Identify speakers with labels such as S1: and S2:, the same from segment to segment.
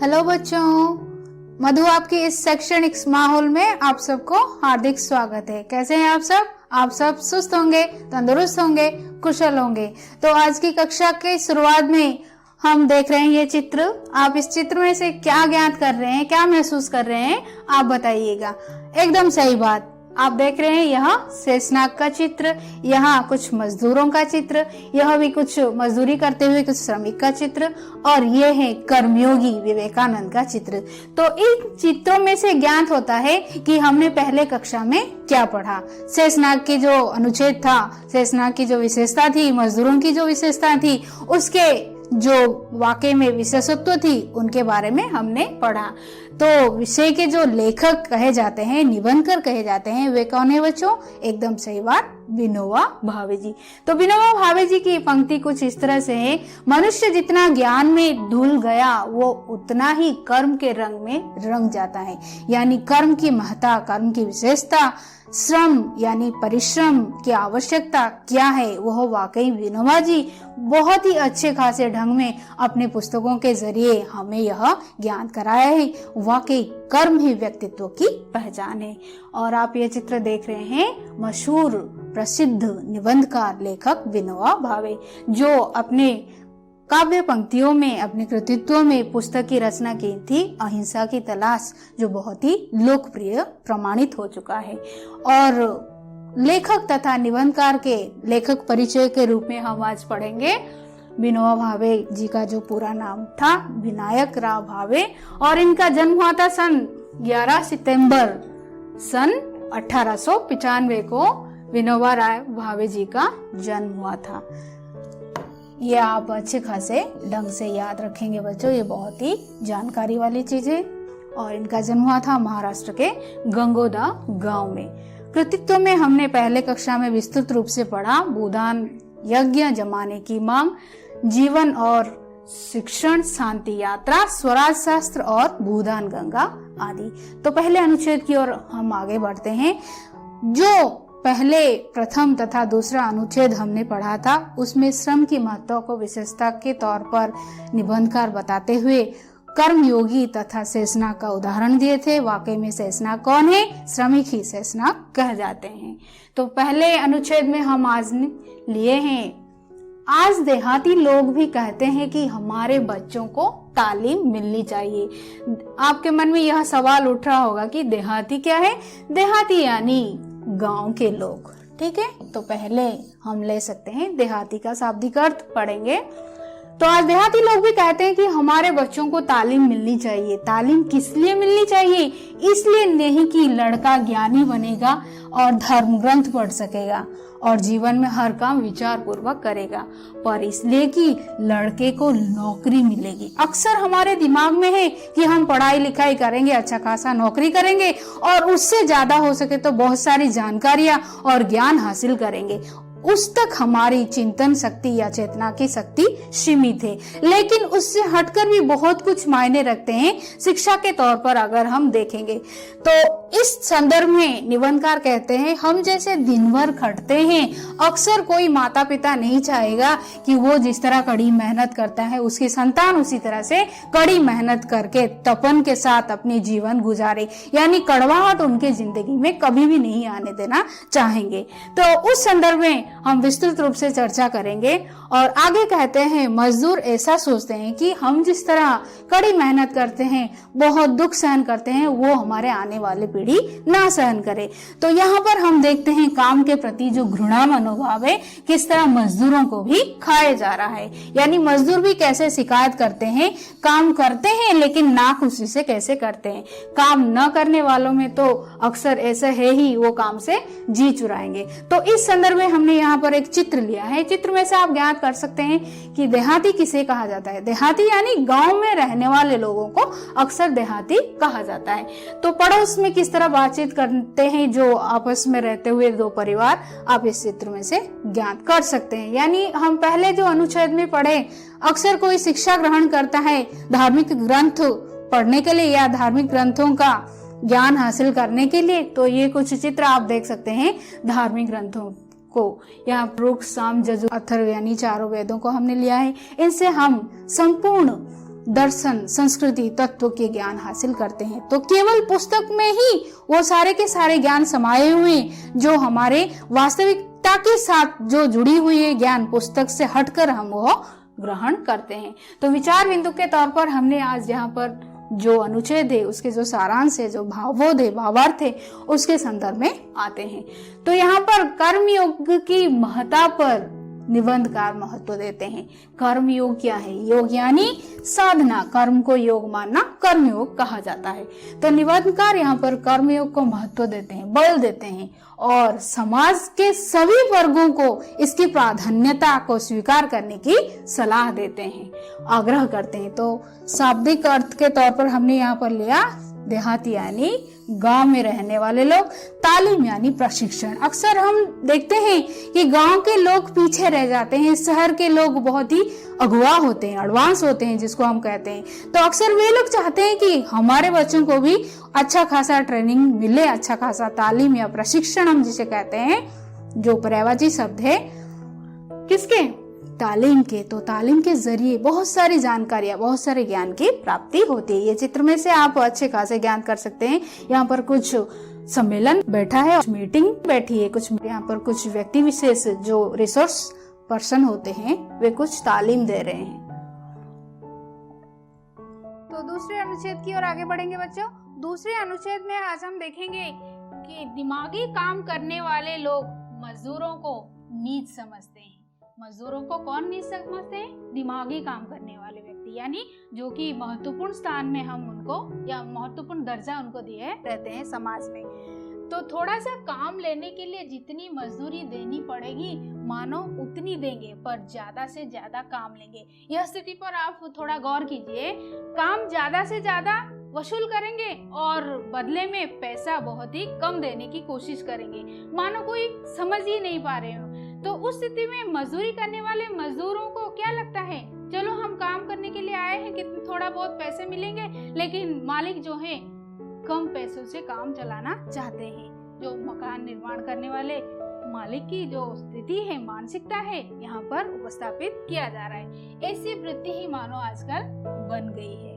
S1: Hello बच्चों, मधु आपके इस शैक्षणिक माहौल में आप सबको हार्दिक स्वागत है। कैसे हैं आप सब? आप सब सुस्त होंगे, तंदुरुस्त होंगे, कुशल होंगे। तो आज की कक्षा के शुरुआत में हम देख रहे हैं ये चित्र। आप इस चित्र में से क्या ज्ञात कर रहे हैं, क्या महसूस कर रहे हैं, आप बताइएगा। एकदम सही बात, आप देख रहे हैं यह शेषनाग का चित्र, यहाँ कुछ मजदूरों का चित्र, यह भी कुछ मजदूरी करते हुए कुछ श्रमिक का चित्र, और ये है कर्मयोगी विवेकानंद का चित्र। तो इन चित्रों में से ज्ञात होता है कि हमने पहले कक्षा में क्या पढ़ा। शेषनाग की जो अनुच्छेद था, शेषनाग की जो विशेषता थी, मजदूरों की जो विशेषता थी, उसके जो वाक्य में विशेषत्व थी, उनके बारे में हमने पढ़ा। तो विषय के जो लेखक कहे जाते हैं, निबंधकर कहे जाते हैं, वे कौन है बच्चों? एकदम सही बात, विनोबा भावे जी। तो विनोबा भावे जी की पंक्ति कुछ इस तरह से है, मनुष्य जितना ज्ञान में धुल गया वो उतना ही कर्म के रंग में रंग जाता है। यानी कर्म की महत्ता, कर्म की विशेषता, श्रम यानी परिश्रम की आवश्यकता क्या है, वह वाकई विनोबा जी बहुत ही अच्छे खासे ढंग में अपने पुस्तकों के जरिए हमें यह ज्ञान कराया है। वाकई कर्म ही व्यक्तित्व की पहचान है। और आप ये चित्र देख रहे हैं मशहूर प्रसिद्ध निबंधकार लेखक विनोबा भावे, जो अपने काव्य पंक्तियों में, अपने कृतित्वों में पुस्तक की रचना की थी अहिंसा की तलाश, जो बहुत ही लोकप्रिय प्रमाणित हो चुका है। और लेखक तथा निबंधकार के लेखक परिचय के रूप में हम आज पढ़ेंगे विनोबा भावे जी का जो पूरा नाम था विनायक राव भावे, और इनका जन्म हुआ था सन 11 सितंबर सन 1895 को विनोबा राव भावे जी का जन्म हुआ था। ये आप अच्छे खासे ढंग से याद रखेंगे बच्चों, ये बहुत ही जानकारी वाली चीज है। और इनका जन्म हुआ था महाराष्ट्र के गंगोदा गांव में। कृतित्व में हमने पहले कक्षा में विस्तृत रूप से पढ़ा भूदान, यज्ञ, जमाने की मांग, जीवन और शिक्षण, शांति यात्रा, स्वराज शास्त्र और भूदान गंगा आदि। तो पहले अनुच्छेद की ओर हम आगे बढ़ते हैं। जो पहले प्रथम तथा दूसरा अनुच्छेद हमने पढ़ा था, उसमें श्रम की महत्व को विशेषता के तौर पर निबंधकार बताते हुए कर्मयोगी तथा शेषनाग का उदाहरण दिए थे। वाकई में शेषनाग कौन है? श्रमिक ही शेषनाग कह जाते हैं। तो पहले अनुच्छेद में हम आज लिए हैं, आज देहाती लोग भी कहते हैं कि हमारे बच्चों को तालीम मिलनी चाहिए। आपके मन में यह सवाल उठ रहा होगा कि देहाती क्या है? देहाती यानी गांव के लोग, ठीक है। तो पहले हम ले सकते हैं देहाती का शाब्दिक अर्थ पढ़ेंगे। तो आज देहाती लोग भी कहते हैं कि हमारे बच्चों को तालीम मिलनी चाहिए। तालीम किस लिए मिलनी चाहिए? इसलिए नहीं कि लड़का ज्ञानी बनेगा और धर्म ग्रंथ पढ़ सकेगा और जीवन में हर काम विचार पूर्वक करेगा, पर इसलिए कि लड़के को नौकरी मिलेगी। अक्सर हमारे दिमाग में है कि हम पढ़ाई लिखाई करेंगे, अच्छा खासा नौकरी करेंगे और उससे ज्यादा हो सके तो बहुत सारी जानकारियां और ज्ञान हासिल करेंगे। उस तक हमारी चिंतन शक्ति या चेतना की शक्ति सीमित है। लेकिन उससे हटकर भी बहुत कुछ मायने रखते हैं शिक्षा के तौर पर अगर हम देखेंगे। तो इस संदर्भ में निबंधकार कहते हैं, हम जैसे दिन भर खटते हैं, अक्सर कोई माता पिता नहीं चाहेगा कि वो जिस तरह कड़ी मेहनत करता है उसकी संतान उसी तरह से कड़ी मेहनत करके तपन के साथ अपनी जीवन गुजारे। यानी कड़वाहट उनके जिंदगी में कभी भी नहीं आने देना चाहेंगे। तो उस संदर्भ में हम विस्तृत रूप से चर्चा करेंगे। और आगे कहते हैं, मजदूर ऐसा सोचते हैं कि हम जिस तरह कड़ी मेहनत करते हैं, बहुत दुख सहन करते हैं, वो हमारे आने वाली पीढ़ी ना सहन करे। तो यहाँ पर हम देखते हैं काम के प्रति जो घृणा मनोभाव है, किस तरह मजदूरों को भी खाया जा रहा है। यानी मजदूर भी कैसे शिकायत करते हैं, काम करते हैं लेकिन ना खुशी से कैसे करते हैं। काम न करने वालों में तो अक्सर ऐसे है ही, वो काम से जी चुराएंगे। तो इस संदर्भ में हमने यहाँ पर एक चित्र लिया है। चित्र में से आप ज्ञात कर सकते हैं कि देहाती किसे कहा जाता है। देहाती यानी गांव में रहने वाले लोगों को अक्सर देहाती कहा जाता है। तो पड़ोस में किस तरह बातचीत करते हैं जो आपस में रहते हुए दो परिवार, आप इस चित्र में से ज्ञात कर सकते हैं। यानी हम पहले जो अनुच्छेद में पढ़े, अक्सर कोई शिक्षा ग्रहण करता है धार्मिक ग्रंथ पढ़ने के लिए या धार्मिक ग्रंथों का ज्ञान हासिल करने के लिए। तो ये कुछ चित्र आप देख सकते हैं धार्मिक ग्रंथों को। यहाँ रुक, साम, यजु, अथर्व यानी चारों वेदों को हमने लिया है। इनसे हम संपूर्ण दर्शन, संस्कृति, तत्व के ज्ञान हासिल करते हैं। तो केवल पुस्तक में ही वो सारे के सारे ज्ञान समाये हुए जो हमारे वास्तविकता के साथ जो जुड़ी हुई है ज्ञान, पुस्तक से हटकर हम वो ग्रहण करते हैं। तो विचार बिंदु के तौर पर हमने आज यहाँ पर जो अनुच्छेद है उसके जो सारांश है, जो भावबोध है, भावार्थ है, उसके संदर्भ में आते हैं। तो यहाँ पर कर्मयोग की महत्ता पर निबंधकार महत्व देते हैं। कर्म योग क्या है? योग यानी साधना, कर्म को योग मानना कर्मयोग कहा जाता है। तो निबंधकार यहाँ पर कर्मयोग को महत्व देते हैं, बल देते हैं और समाज के सभी वर्गों को इसकी प्राधान्यता को स्वीकार करने की सलाह देते हैं, आग्रह करते हैं। तो शाब्दिक अर्थ के तौर पर हमने यहाँ पर लिया देहाती यानी गांव में रहने वाले लोग, तालीम यानी प्रशिक्षण। अक्सर हम देखते हैं कि गांव के लोग पीछे रह जाते हैं, शहर के लोग बहुत ही अगुआ होते हैं, एडवांस होते हैं जिसको हम कहते हैं। तो अक्सर वे लोग चाहते हैं कि हमारे बच्चों को भी अच्छा खासा ट्रेनिंग मिले, अच्छा खासा तालीम या प्रशिक्षण हम जिसे कहते हैं, जो पर्यायवाची शब्द है किसके? तालीम के। तो तालीम के जरिए बहुत सारी जानकारियां, बहुत सारे ज्ञान की प्राप्ति होती है। ये चित्र में से आप अच्छे खासे ज्ञान कर सकते हैं। यहाँ पर कुछ सम्मेलन बैठा है, मीटिंग बैठी है, कुछ यहाँ पर कुछ व्यक्ति विशेष जो रिसोर्स पर्सन होते हैं वे कुछ तालीम दे रहे हैं। तो दूसरे अनुच्छेद की ओर आगे बढ़ेंगे बच्चों। दूसरे अनुच्छेद में आज हम देखेंगे कि दिमागी काम करने वाले लोग मजदूरों को नीच समझते हैं। मजदूरों को कौन नीच समझते हैं? दिमागी काम करने वाले व्यक्ति, यानी जो कि महत्वपूर्ण स्थान में हम उनको या महत्वपूर्ण दर्जा उनको दिए रहते हैं समाज में। तो थोड़ा सा काम लेने के लिए जितनी मजदूरी देनी पड़ेगी मानो उतनी देंगे, पर ज्यादा से ज्यादा काम लेंगे। यह स्थिति पर आप थोड़ा गौर कीजिए। काम ज्यादा से ज्यादा वसूल करेंगे और बदले में पैसा बहुत ही कम देने की कोशिश करेंगे, मानो कोई समझ ही नहीं पा रहे हो। तो उस स्थिति में मजदूरी करने वाले मजदूरों को क्या लगता है, चलो हम काम करने के लिए आए हैं कि थोड़ा बहुत पैसे मिलेंगे, लेकिन मालिक जो है कम पैसों से काम चलाना चाहते हैं। जो मकान निर्माण करने वाले मालिक की जो स्थिति है, मानसिकता है, यहाँ पर उपस्थापित किया जा रहा है। ऐसी वृत्ति ही मानो आजकल बन गई है,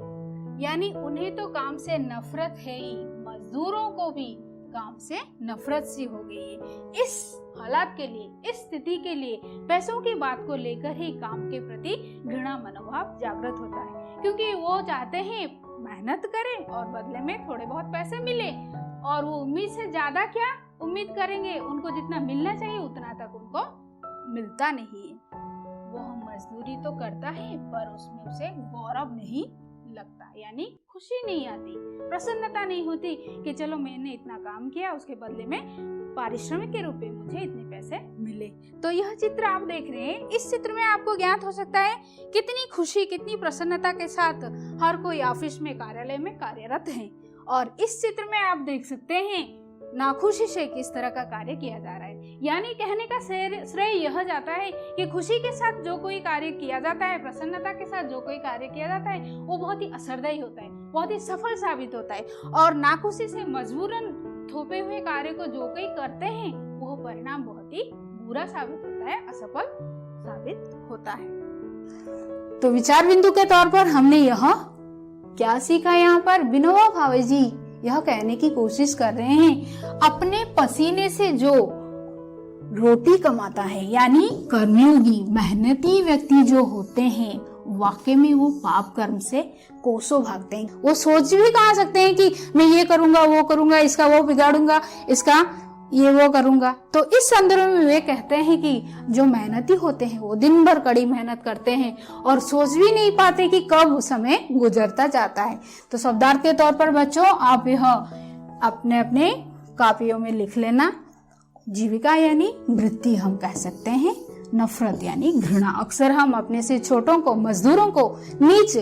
S1: यानी उन्हें तो काम से नफरत है ही, मजदूरों को भी काम से नफरत सी हो गई है। इस हालात के लिए, इस स्थिति के लिए पैसों की बात को लेकर ही काम के प्रति घृणा मनोभाव जागृत होता है, क्योंकि वो चाहते हैं मेहनत करें और बदले में थोड़े बहुत पैसे मिले, और वो उम्मीद से ज्यादा क्या उम्मीद करेंगे, उनको जितना मिलना चाहिए उतना तक उनको मिलता नहीं है। वो हम मजदूरी तो करता है पर उसमें उसे गौरव नहीं लगता, यानी खुशी नहीं आती, प्रसन्नता नहीं होती कि चलो मैंने इतना काम किया, उसके बदले में पारिश्रमिक के रूप में मुझे इतने पैसे मिले। तो यह चित्र आप देख रहे हैं, इस चित्र में आपको ज्ञात हो सकता है कितनी खुशी, कितनी प्रसन्नता के साथ हर कोई ऑफिस में, कार्यालय में कार्यरत है। और इस चित्र में आप देख सकते हैं नाखुशी से किस तरह का कार्य किया जा रहा है। यानी कहने का श्रेय यह जाता है कि खुशी के साथ जो कोई कार्य किया जाता है, प्रसन्नता के साथ जो कोई कार्य किया जाता है, वो बहुत ही असरदायी होता है, बहुत ही सफल साबित होता है। और नाखुशी से मजबूरन थोपे हुए कार्य को जो कोई करते हैं वो परिणाम बहुत ही बुरा साबित होता है, असफल साबित होता है। तो विचार बिंदु के तौर पर हमने यह क्या सीखा? यहाँ पर विनोबा भावे जी यह कहने की कोशिश कर रहे हैं, अपने पसीने से जो रोटी कमाता है, यानी कर्मयोगी मेहनती व्यक्ति जो होते हैं, वाकई में वो पाप कर्म से कोसों भागते हैं। वो सोच भी कहा सकते हैं कि मैं ये करूंगा, वो करूंगा, इसका वो बिगाड़ूंगा, इसका ये वो करूंगा। तो इस संदर्भ में वे कहते हैं कि जो मेहनती होते हैं वो दिन भर कड़ी मेहनत करते हैं और सोच भी नहीं पाते कि कब समय गुजरता जाता है। तो शब्दार्थ के तौर पर बच्चों आप यह अपने अपने कापियों में लिख लेना। जीविका यानी वृत्ति हम कह सकते हैं, नफरत यानी घृणा। अक्सर हम अपने से छोटों को, मजदूरों को नीच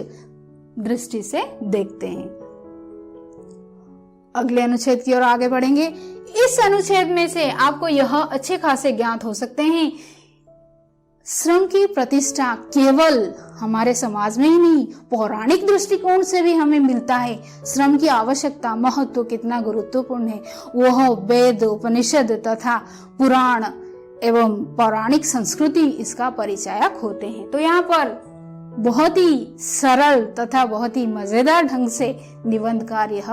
S1: दृष्टि से देखते हैं। अगले अनुच्छेद की ओर आगे बढ़ेंगे। इस अनुच्छेद में से आपको यह अच्छे खासे ज्ञात हो सकते हैं, श्रम की प्रतिष्ठा केवल हमारे समाज में ही नहीं, पौराणिक दृष्टिकोण से भी हमें मिलता है। श्रम की आवश्यकता, महत्व कितना गुरुत्वपूर्ण है, वह वेद, उपनिषद तथा पुराण एवं पौराणिक संस्कृति इसका परिचायक होते हैं। तो यहाँ पर बहुत ही सरल तथा बहुत ही मजेदार ढंग से निबंधकार यह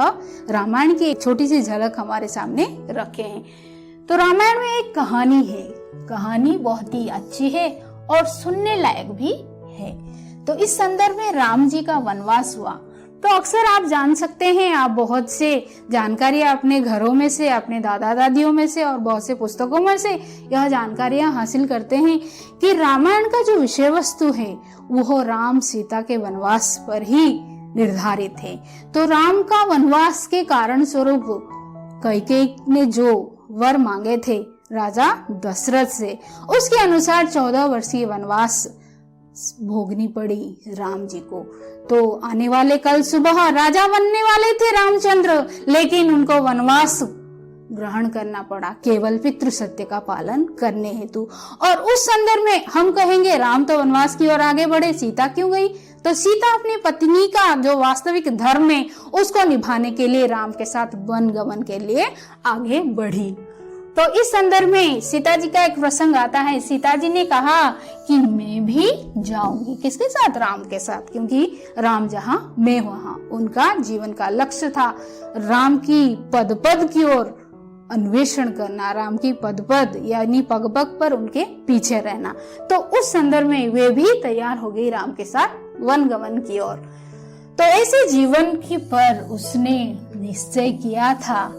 S1: रामायण की एक छोटी सी झलक हमारे सामने रखे हैं। तो रामायण में एक कहानी है, कहानी बहुत ही अच्छी है और सुनने लायक भी है। तो इस संदर्भ में राम जी का वनवास हुआ। तो अक्सर आप जान सकते हैं, आप बहुत से जानकारियां अपने घरों में से, अपने दादा दादियों में से और बहुत से पुस्तकों में से यह जानकारियां हासिल करते हैं कि रामायण का जो विषय वस्तु है वो राम सीता के वनवास पर ही निर्धारित है। तो राम का वनवास के कारण स्वरूप कैकेयी ने जो वर मांगे थे राजा दशरथ से, उसके अनुसार 14 वर्षीय वनवास भोगनी पड़ी राम जी को। तो आने वाले कल सुबह राजा बनने वाले थे रामचंद्र, लेकिन उनको वनवास ग्रहण करना पड़ा केवल पितृ सत्य का पालन करने हेतु। और उस संदर्भ में हम कहेंगे राम तो वनवास की ओर आगे बढ़े, सीता क्यों गई? तो सीता अपनी पत्नी का जो वास्तविक धर्म है उसको निभाने के लिए राम के साथ वन गमन के लिए आगे बढ़ी। तो इस संदर्भ में सीता जी का एक प्रसंग आता है। सीता जी ने कहा कि मैं भी जाऊंगी, किसके साथ? राम के साथ, क्योंकि राम जहां मैं वहां। उनका जीवन का लक्ष्य था राम की पद पद की ओर अन्वेषण करना, राम की पद पद यानी पग पग पर उनके पीछे रहना। तो उस संदर्भ में वे भी तैयार हो गई राम के साथ वन गमन की ओर। तो ऐसे जीवन की पर उसने निश्चय किया था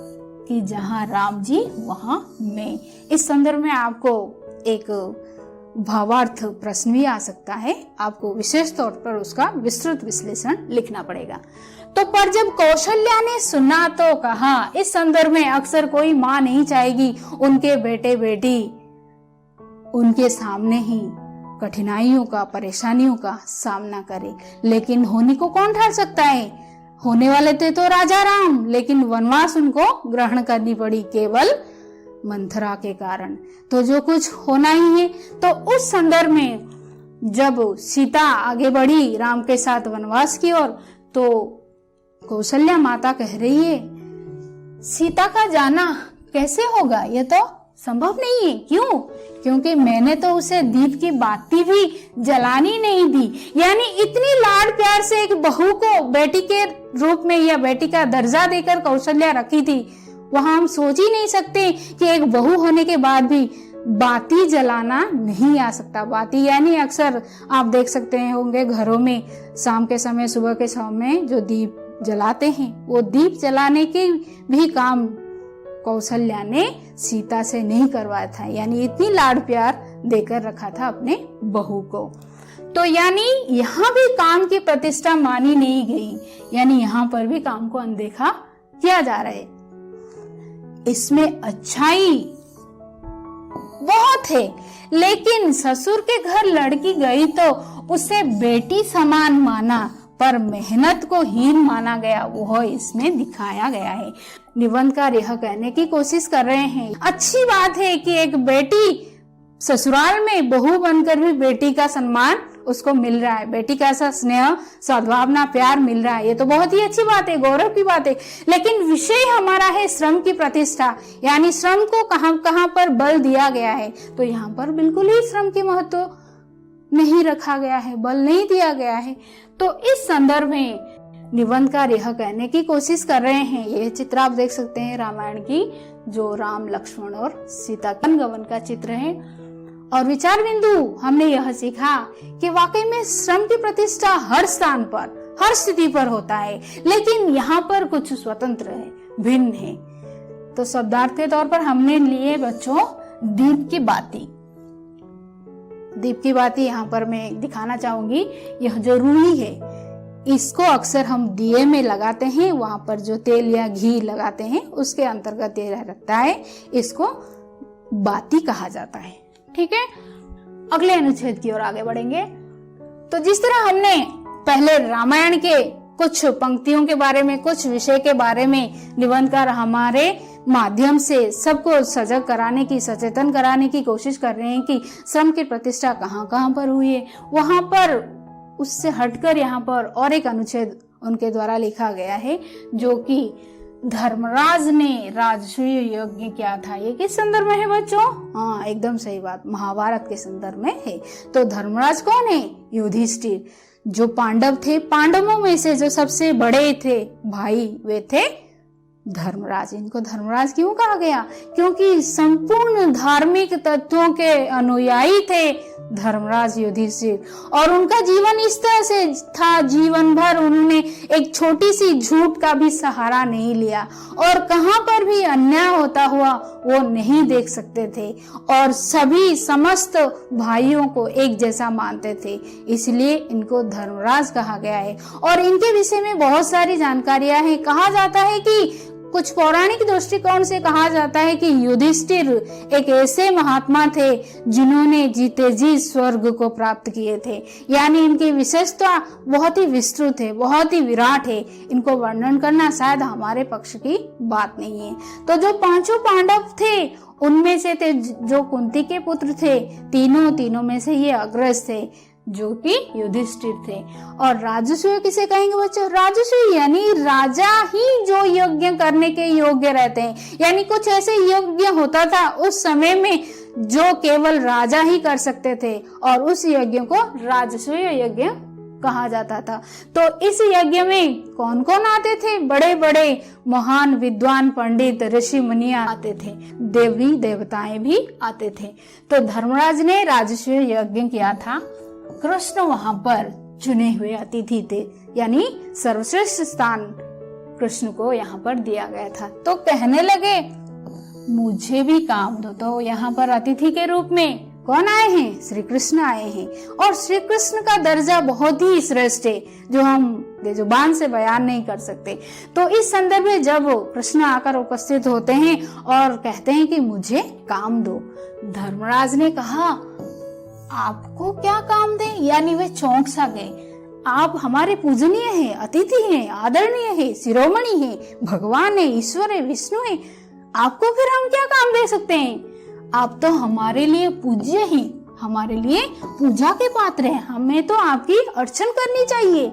S1: कि जहां राम जी वहां मैं। इस संदर्भ में आपको एक भावार्थ प्रश्न भी आ सकता है, आपको विशेष तौर पर उसका विस्तृत विश्लेषण लिखना पड़ेगा। तो पर जब कौशल्या ने सुना तो कहा, इस संदर्भ में अक्सर कोई माँ नहीं चाहेगी उनके बेटे बेटी उनके सामने ही कठिनाइयों का, परेशानियों का सामना करे, लेकिन होने को कौन ठार सकता है? होने वाले थे तो राजा राम, लेकिन वनवास उनको ग्रहण करनी पड़ी केवल मंथरा के कारण। तो जो कुछ होना ही है। तो उस संदर्भ में जब सीता आगे बढ़ी राम के साथ वनवास की ओर, तो कौशल्या माता कह रही है सीता का जाना कैसे होगा? ये तो संभव नहीं है। क्यों? क्योंकि मैंने तो उसे दीप की बाती भी जलानी नहीं दी। यानी इतनी लाड प्यार से एक बहू को बेटी के रूप में या बेटी का दर्जा देकर कौशल्या रखी थी, वहां हम सोच ही नहीं सकते कि एक बहू होने के बाद भी बाती जलाना नहीं आ सकता। बाती यानी अक्सर आप देख सकते होंगे घरों में शाम के समय, सुबह के समय जो दीप जलाते हैं, वो दीप जलाने के भी काम कौशल्या ने सीता से नहीं करवाया था। यानी इतनी लाड प्यार देकर रखा था अपने बहू को। तो यानी यहाँ भी काम की प्रतिष्ठा मानी नहीं गई, यानी यहाँ पर भी काम को अनदेखा किया जा रहा है। इसमें अच्छाई बहुत है, लेकिन ससुर के घर लड़की गई तो उसे बेटी समान माना, पर मेहनत को हीन माना गया, वो इसमें दिखाया गया है। निबंधकार यह कहने की कोशिश कर रहे हैं, अच्छी बात है कि एक बेटी ससुराल में बहू बनकर भी बेटी का सम्मान उसको मिल रहा है, बेटी का ऐसा स्नेह, सद्भावना, प्यार मिल रहा है। ये तो बहुत ही अच्छी बात है, गौरव की बात है। लेकिन विषय हमारा है श्रम की प्रतिष्ठा, यानी श्रम को कहां पर बल दिया गया है। तो यहाँ पर बिल्कुल ही श्रम की महत्व नहीं रखा गया है, बल नहीं दिया गया है। तो इस संदर्भ में निबंधकार यह कहने की कोशिश कर रहे हैं, यह चित्र आप देख सकते हैं रामायण की, जो राम, लक्ष्मण और सीता वन गमन का चित्र है। और विचार बिंदु हमने यह सीखा कि वाकई में श्रम की प्रतिष्ठा हर स्थान पर, हर स्थिति पर होता है, लेकिन यहाँ पर कुछ स्वतंत्र है, भिन्न है। तो शब्दार्थ के तौर पर हमने लिए बच्चों दीप की बाती। दीप की बाती यहाँ पर मैं दिखाना चाहूंगी, यह जो रूही है इसको अक्सर हम दिए में लगाते हैं, वहां पर जो तेल या घी लगाते हैं उसके अंतर्गत ये रहता है, इसको बाती कहा जाता है। ठीक है, अगले अनुच्छेद की ओर आगे बढ़ेंगे। तो जिस तरह हमने पहले रामायण के कुछ पंक्तियों के बारे में, कुछ विषय के बारे में निबंधकार हमारे माध्यम से सबको सजग कराने की, सचेतन कराने की कोशिश कर रहे हैं कि श्रम की प्रतिष्ठा कहाँ कहाँ पर हुई है, वहां पर उससे हटकर यहाँ पर और एक अनुच्छेद उनके द्वारा लिखा गया है, जो कि धर्मराज ने राजसूय यज्ञ किया था। ये किस संदर्भ में है बच्चों? हाँ, एकदम सही बात, महाभारत के संदर्भ में है। तो धर्मराज कौन है? युधिष्ठिर, जो पांडव थे, पांडवों में से जो सबसे बड़े थे भाई, वे थे धर्मराज। इनको धर्मराज क्यों कहा गया? क्योंकि संपूर्ण धार्मिक तत्वों के अनुयायी थे धर्मराज युधिष्ठिर, और उनका जीवन इस तरह से था, जीवन भर उन्होंने एक छोटी सी झूठ का भी सहारा नहीं लिया, और कहां पर भी अन्याय होता हुआ वो नहीं देख सकते थे, और सभी समस्त भाइयों को एक जैसा मानते थे, इसलिए इनको धर्मराज कहा गया है। और इनके विषय में बहुत सारी जानकारियां हैं। कहा जाता है कि कुछ पौराणिक दृष्टिकोण से कहा जाता है कि युधिष्ठिर एक ऐसे महात्मा थे जिन्होंने जीते जी स्वर्ग को प्राप्त किए थे, यानी इनकी विशेषता बहुत ही विस्तृत है, बहुत ही विराट है। इनको वर्णन करना शायद हमारे पक्ष की बात नहीं है। तो जो पांचों पांडव थे उनमें से थे जो कुंती के पुत्र थे, तीनों में से ये अग्रज थे जो कि युधिष्ठिर थे। और राजसूय किसे कहेंगे बच्चों? राजसूय यानी राजा ही जो यज्ञ करने के योग्य रहते हैं, यानी कुछ ऐसे यज्ञ होता था उस समय में जो केवल राजा ही कर सकते थे, और उस यज्ञ को राजसूय यज्ञ कहा जाता था। तो इस यज्ञ में कौन कौन आते थे? बड़े बड़े महान विद्वान पंडित ऋषि मुनिया आते थे, देवी देवताएं भी आते थे। तो धर्मराज ने राजसूय यज्ञ किया था। कृष्ण वहां पर चुने हुए अतिथि थे, यानी सर्वश्रेष्ठ स्थान कृष्ण को यहाँ पर दिया गया था। तो कहने लगे मुझे भी काम दो। तो यहाँ पर अतिथि के रूप में कौन आए हैं? श्री कृष्ण आए हैं, और श्री कृष्ण का दर्जा बहुत ही श्रेष्ठ है जो हम जुबान से बयान नहीं कर सकते। तो इस संदर्भ में जब कृष्ण आकर उपस्थित होते हैं और कहते हैं कि मुझे काम दो, धर्मराज ने कहा आपको क्या काम दे? यानी वे चौंक सा गए। आप हमारे पूजनीय हैं, अतिथि हैं, आदरणीय हैं, शिरोमणि हैं, भगवान है, ईश्वर है, विष्णु है, आपको फिर हम क्या काम दे सकते हैं? आप तो हमारे लिए पूज्य हैं, हमारे लिए पूजा के पात्र हैं, हमें तो आपकी अर्चन करनी चाहिए,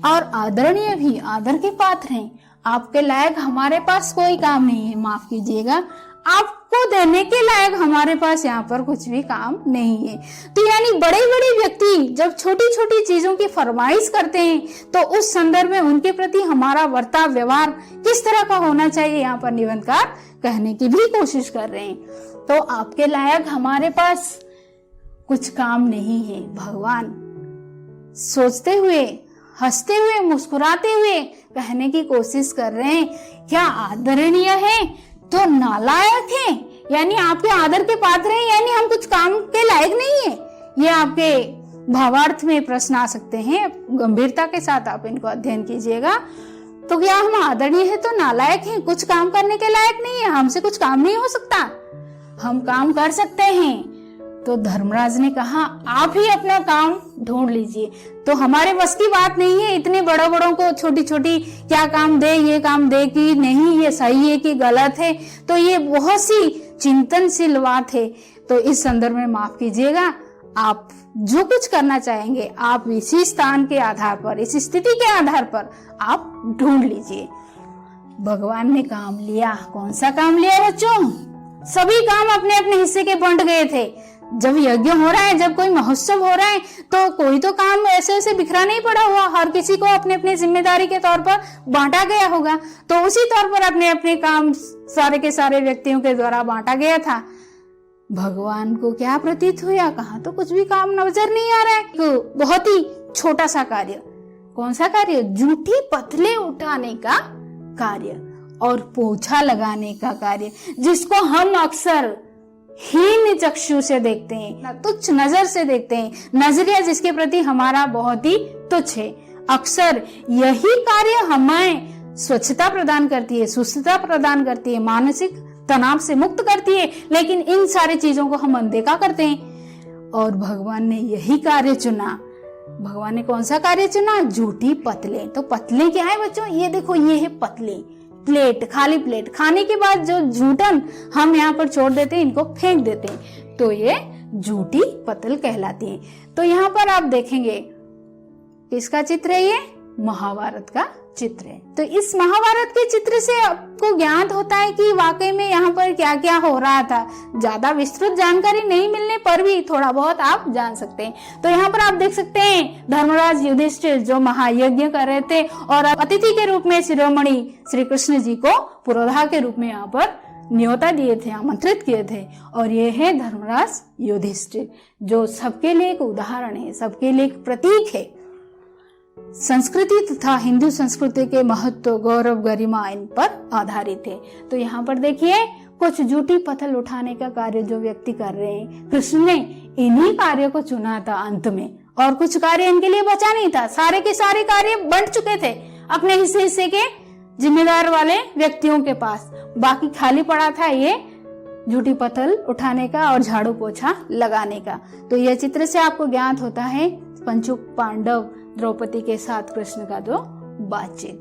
S1: और आदरणीय भी, आदर के पात्र हैं। आपके लायक हमारे पास कोई काम नहीं है, माफ कीजिएगा, आपको देने के लायक हमारे पास यहाँ पर कुछ भी काम नहीं है। तो यानी बड़े बड़े व्यक्ति जब छोटी छोटी चीजों की फरमाइश करते हैं तो उस संदर्भ में उनके प्रति हमारा वर्ताव व्यवहार किस तरह का होना चाहिए, यहाँ पर निबंधकार कहने की भी कोशिश कर रहे हैं। तो आपके लायक हमारे पास कुछ काम नहीं है। भगवान सोचते हुए, हंसते हुए, मुस्कुराते हुए कहने की कोशिश कर रहे हैं, क्या आदरणीय है तो नालायक है, यानी आपके आदर के पात्र हैं, यानी हम कुछ काम के लायक नहीं है। ये आपके भावार्थ में प्रश्न आ सकते हैं, गंभीरता के साथ आप इनको अध्ययन कीजिएगा। तो क्या हम आदरणीय है तो नालायक हैं, कुछ काम करने के लायक नहीं है, हमसे कुछ काम नहीं हो सकता, हम काम कर सकते हैं? तो धर्मराज ने कहा आप ही अपना काम ढूंढ लीजिए। तो हमारे बस की बात नहीं है इतने बड़ों बड़ों को छोटी छोटी क्या काम दे, ये काम दे कि नहीं, ये सही है कि गलत है। तो ये बहुत सी चिंतनशील बात है। तो इस संदर्भ में माफ कीजिएगा, आप जो कुछ करना चाहेंगे आप इसी स्थान के आधार पर, इस स्थिति के आधार पर आप ढूंढ लीजिए। भगवान ने काम लिया। कौन सा काम लिया बच्चों? सभी काम अपने अपने हिस्से के बंट गए थे। जब यज्ञ हो रहा है, जब कोई महोत्सव हो रहा है, तो कोई तो काम ऐसे ऐसे बिखरा नहीं पड़ा हुआ, हर किसी को अपने अपने जिम्मेदारी के तौर पर बांटा गया होगा। तो उसी तौर पर अपने अपने काम सारे के सारे व्यक्तियों के द्वारा बांटा गया था। भगवान को क्या प्रतीत हुआ? कहाँ तो कुछ भी काम नजर नहीं आ रहा है। तो बहुत ही छोटा सा कार्य। कौन सा कार्य? जूठी पतले उठाने का कार्य और पोछा लगाने का कार्य, जिसको हम अक्सर हीन चक्षु से देखते हैं, तुच्छ नजर से देखते हैं, नजरिया जिसके प्रति हमारा बहुत ही तुच्छ है। अक्सर यही कार्य हमें स्वच्छता प्रदान करती है, सुस्थता प्रदान करती है, मानसिक तनाव से मुक्त करती है, लेकिन इन सारी चीजों को हम अनदेखा करते हैं। और भगवान ने यही कार्य चुना। भगवान ने कौन सा कार्य चुना? जूठी पतले। तो पतले क्या है बच्चों? ये देखो, ये है पतले प्लेट, खाली प्लेट। खाने के बाद जो जूठन हम यहाँ पर छोड़ देते हैं, इनको फेंक देते हैं, तो ये जूठी पतल कहलाती है। तो यहाँ पर आप देखेंगे किसका चित्र है? ये महाभारत का चित्र है। तो इस महाभारत के चित्र से आपको ज्ञात होता है कि वाकई में यहाँ पर क्या क्या हो रहा था। ज्यादा विस्तृत जानकारी नहीं मिलने पर भी थोड़ा बहुत आप जान सकते हैं। तो यहाँ पर आप देख सकते हैं धर्मराज युधिष्ठिर जो महायज्ञ कर रहे थे और अतिथि के रूप में शिरोमणि श्री कृष्ण जी को पुरोधा के रूप में यहाँ पर न्योता दिए थे, आमंत्रित किए थे। और ये है धर्मराज युधिष्ठिर जो सबके लिए एक उदाहरण है, सबके लिए एक प्रतीक है। संस्कृति तथा हिंदू संस्कृति के महत्व, गौरव, गरिमा इन पर आधारित है। तो यहाँ पर देखिए कुछ जूठी पत्थर उठाने का कार्य जो व्यक्ति कर रहे हैं, कृष्ण ने इन्हीं कार्यों को चुना था अंत में, और कुछ कार्य इनके लिए बचा नहीं था। सारे के सारे कार्य बंट चुके थे अपने हिस्से के जिम्मेदार वाले व्यक्तियों के पास। बाकी खाली पड़ा था ये जूठी पत्थर उठाने का और झाड़ू पोछा लगाने का। तो यह चित्र से आपको ज्ञात होता है पंचु पांडव द्रौपदी के साथ कृष्ण का जो बातचीत।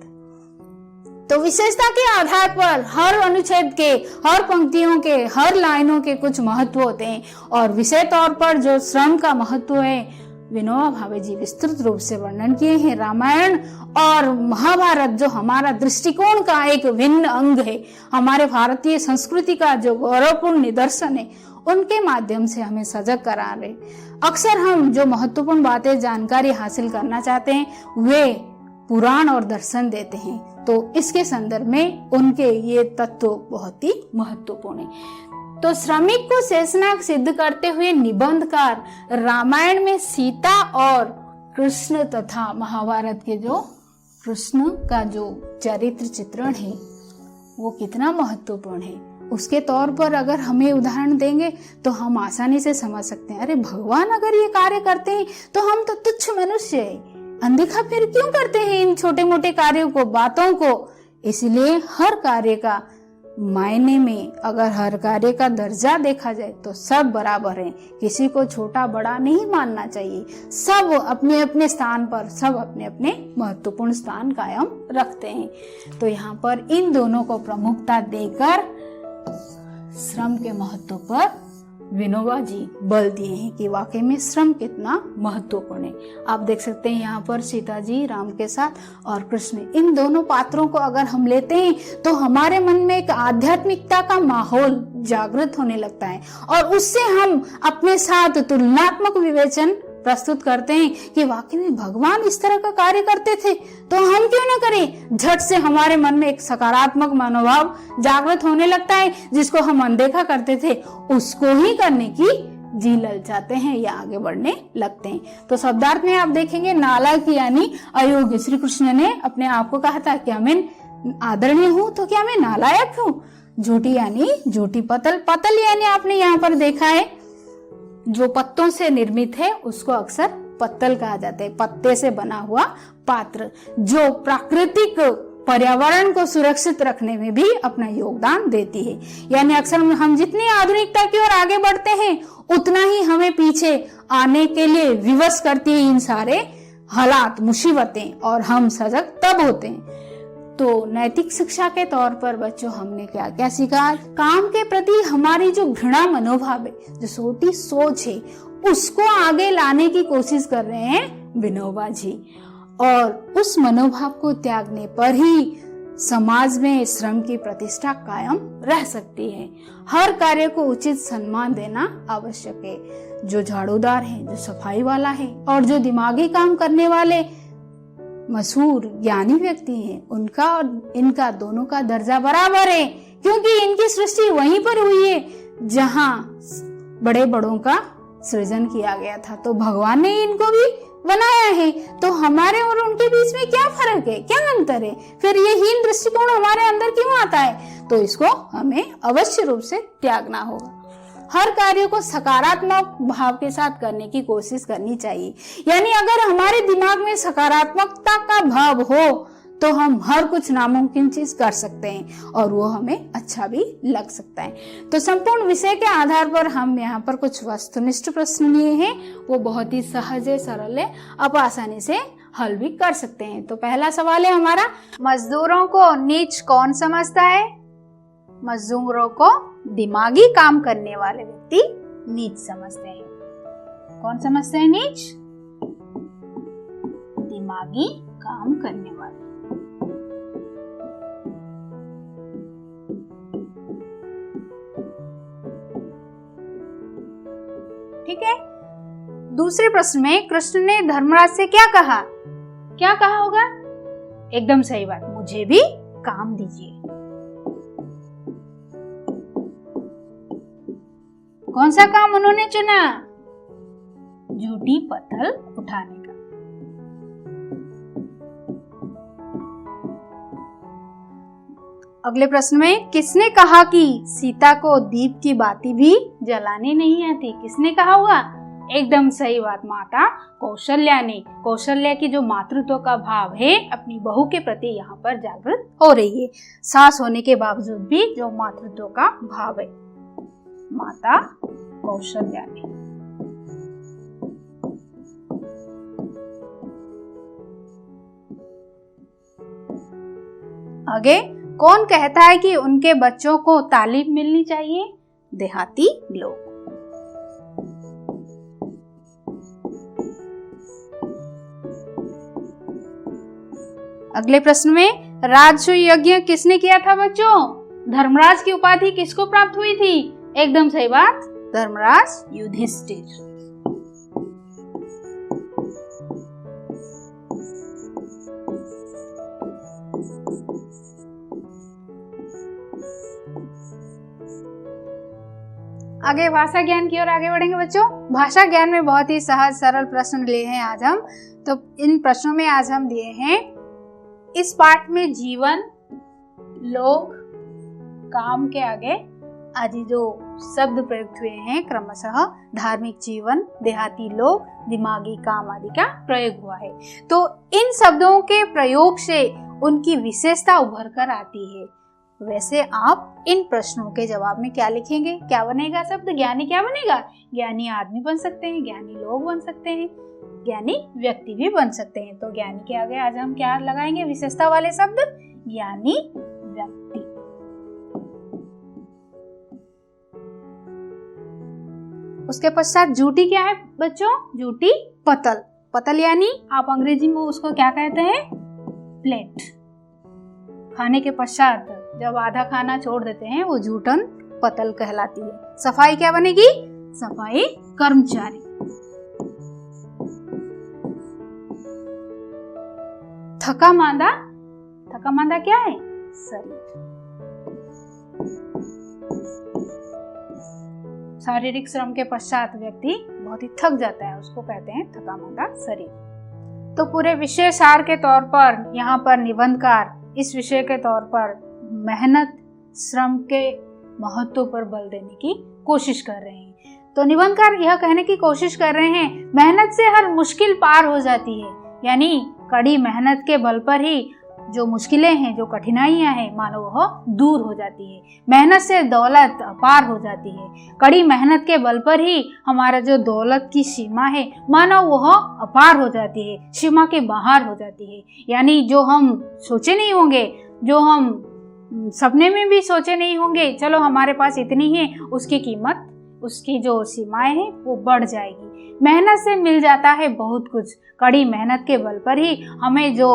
S1: तो विशेषता के आधार पर हर अनुच्छेद के, हर पंक्तियों के, हर लाइनों के कुछ महत्व होते हैं। और विषय तौर पर जो श्रम का महत्व है विनोबा भावे जी विस्तृत रूप से वर्णन किए हैं। रामायण और महाभारत जो हमारा दृष्टिकोण का एक भिन्न अंग है, हमारे भारतीय संस्कृति का जो गौरवपूर्ण निदर्शन है, उनके माध्यम से हमें सजग करा रहे। अक्सर हम जो महत्वपूर्ण बातें जानकारी हासिल करना चाहते हैं वे पुराण और दर्शन देते हैं, तो इसके संदर्भ में उनके ये तत्व बहुत ही महत्वपूर्ण है। तो श्रमिक को शेषनाग सिद्ध करते हुए निबंधकार रामायण में सीता और कृष्ण तथा महाभारत के जो कृष्ण का जो चरित्र चित्रण है वो कितना महत्वपूर्ण है, उसके तौर पर अगर हमें उदाहरण देंगे तो हम आसानी से समझ सकते हैं। अरे भगवान अगर ये कार्य करते हैं तो हम तो तुच्छ मनुष्य हैं, अनदेखा फिर क्यों करते हैं इन छोटे मोटे कार्यों को, बातों को। इसलिए हर कार्य का मायने में अगर हर कार्य का दर्जा देखा जाए तो सब बराबर हैं, किसी को छोटा बड़ा नहीं मानना चाहिए। सब अपने अपने स्थान पर, सब अपने अपने महत्वपूर्ण स्थान कायम रखते हैं। तो यहाँ पर इन दोनों को प्रमुखता देकर श्रम के महत्व पर विनोबा जी बल दिए हैं कि वाकई में श्रम कितना महत्वपूर्ण है। आप देख सकते हैं यहाँ पर सीता जी राम के साथ और कृष्ण, इन दोनों पात्रों को अगर हम लेते हैं तो हमारे मन में एक आध्यात्मिकता का माहौल जागृत होने लगता है और उससे हम अपने साथ तुलनात्मक विवेचन प्रस्तुत करते हैं कि वाकई में भगवान इस तरह का कार्य करते थे तो हम क्यों ना करें। झट से हमारे मन में एक सकारात्मक मनोभाव जागृत होने लगता है, जिसको हम अनदेखा करते थे उसको ही करने की जी ललचाते हैं या आगे बढ़ने लगते हैं। तो शब्दार्थ में आप देखेंगे नालायक यानी अयोग्य। श्री कृष्ण ने अपने आप को कहा था क्या मैं आदरणीय हूँ तो क्या मैं नालायक हूँ। झूठी यानी झूठी पतल, पतल यानी आपने यहाँ पर देखा है जो पत्तों से निर्मित है उसको अक्सर पत्तल कहा जाता है, पत्ते से बना हुआ पात्र जो प्राकृतिक पर्यावरण को सुरक्षित रखने में भी अपना योगदान देती है। यानी अक्सर हम जितनी आधुनिकता की ओर आगे बढ़ते हैं उतना ही हमें पीछे आने के लिए विवश करती है इन सारे हालात, मुसीबतें, और हम सजग तब होते हैं। तो नैतिक शिक्षा के तौर पर बच्चों हमने क्या क्या सीखा। काम के प्रति हमारी जो घृणा मनोभाव है, जो छोटी सोच है, उसको आगे लाने की कोशिश कर रहे हैं विनोबा जी। और उस मनोभाव को त्यागने पर ही समाज में श्रम की प्रतिष्ठा कायम रह सकती है। हर कार्य को उचित सम्मान देना आवश्यक है। जो झाड़ूदार है, जो सफाई वाला है और जो दिमागी काम करने वाले मशहूर ज्ञानी व्यक्ति हैं, उनका और इनका दोनों का दर्जा बराबर है, क्योंकि इनकी सृष्टि वहीं पर हुई है जहां बड़े बड़ों का सृजन किया गया था। तो भगवान ने इनको भी बनाया है। तो हमारे और उनके बीच में क्या फर्क है, क्या अंतर है, फिर ये हीन दृष्टिकोण हमारे अंदर क्यों आता है। तो इसको हमें अवश्य रूप से त्यागना होगा। हर कार्य को सकारात्मक भाव के साथ करने की कोशिश करनी चाहिए। यानी अगर हमारे दिमाग में सकारात्मकता का भाव हो तो हम हर कुछ नामुमकिन चीज कर सकते हैं और वो हमें अच्छा भी लग सकता है। तो संपूर्ण विषय के आधार पर हम यहाँ पर कुछ वस्तुनिष्ठ प्रश्न लिए हैं, वो बहुत ही सहज है, सरल है, आप आसानी से हल भी कर सकते हैं। तो पहला सवाल है हमारा, मजदूरों को नीच कौन समझता है। मजदूरों को दिमागी काम करने वाले व्यक्ति नीच समझते हैं। कौन समझते हैं नीच? दिमागी काम करने वाले। ठीक है। दूसरे प्रश्न में कृष्ण ने धर्मराज से क्या कहा होगा? एकदम सही बात, मुझे भी काम दीजिए। कौन सा काम उन्होंने चुना? झूठी पत्थर उठाने का। अगले प्रश्न में किसने कहा कि सीता को दीप की बाती भी जलानी नहीं आती? किसने कहा होगा? एकदम सही बात, माता कौशल्या ने। कौशल्या की जो मातृत्व का भाव है अपनी बहू के प्रति यहाँ पर जागृत हो रही है। सास होने के बावजूद भी जो मातृत्व का भाव है, माता कौशल्या ने। आगे, कौन कहता है कि उनके बच्चों को तालीम मिलनी चाहिए? देहाती लोग। अगले प्रश्न में राजसूय यज्ञ किसने किया था बच्चों? धर्मराज की उपाधि किसको प्राप्त हुई थी? एकदम सही बात, धर्मराज युधिष्ठिर। आगे भाषा ज्ञान की ओर आगे बढ़ेंगे बच्चों। भाषा ज्ञान में बहुत ही सहज सरल प्रश्न लिए हैं आज हम। तो इन प्रश्नों में आज हम दिए हैं इस पाठ में जीवन, लोग, काम के आगे आदि जो शब्द प्रयुक्त हुए हैं क्रमशः धार्मिक जीवन, देहाती लोग, दिमागी काम आदि का प्रयोग हुआ है। तो इन शब्दों के प्रयोग से उनकी विशेषता उभर कर आती है। वैसे आप इन प्रश्नों के जवाब में क्या लिखेंगे? क्या बनेगा शब्द? ज्ञानी क्या बनेगा? ज्ञानी आदमी बन सकते हैं, ज्ञानी लोग बन सकते हैं, ज्ञानी व्यक्ति भी बन सकते हैं। तो ज्ञानी के आगे आज हम क्या लगाएंगे? विशेषता वाले शब्द, ज्ञानी व्यक्ति। उसके पश्चात झूठी क्या है बच्चों? झूठी पतल। पतल यानी आप अंग्रेजी में उसको क्या कहते हैं? प्लेट। खाने के पश्चात जब आधा खाना छोड़ देते हैं वो झूठन पतल कहलाती है। सफाई क्या बनेगी? सफाई कर्मचारी। थका मांदा, थका मांदा क्या है? शरीर। शारीरिक श्रम के पश्चात व्यक्ति बहुत ही थक जाता है, उसको कहते हैं थका मांदा शरीर। तो पूरे विषय सार के तौर पर यहाँ पर निबंधकार इस विषय के तौर पर मेहनत, श्रम के महत्व पर बल देने की कोशिश कर रहे हैं। तो निबंधकार यह कहने की कोशिश कर रहे हैं मेहनत से हर मुश्किल पार हो जाती है, यानी कड़ी मेहनत के बल पर ही जो मुश्किलें हैं, जो कठिनाइयां हैं, मानो वह दूर हो जाती है। मेहनत से दौलत अपार हो जाती है। कड़ी मेहनत के बल पर ही हमारा जो दौलत की सीमा है, मानो वह अपार हो जाती है, सीमा के बाहर हो जाती है। यानी जो हम सोचे नहीं होंगे, जो हम सपने में भी सोचे नहीं होंगे, चलो हमारे पास इतनी है, उसकी कीमत, उसकी जो सीमाएं हैं वो बढ़ जाएगी। मेहनत से मिल जाता है बहुत कुछ। कड़ी मेहनत के बल पर ही हमें जो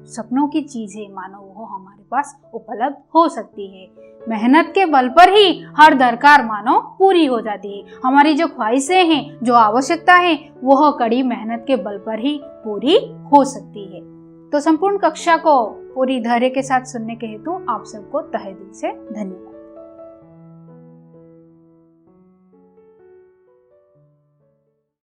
S1: सपनों की चीजें मानो वो हमारे पास उपलब्ध हो सकती है। मेहनत के बल पर ही हर दरकार मानो पूरी हो जाती है। हमारी जो ख्वाहिशें हैं, जो आवश्यकता है, वह कड़ी मेहनत के बल पर ही पूरी हो सकती है। तो संपूर्ण कक्षा को पूरी धैर्य के साथ सुनने के हेतु आप सबको तहे दिल से धन्यवाद।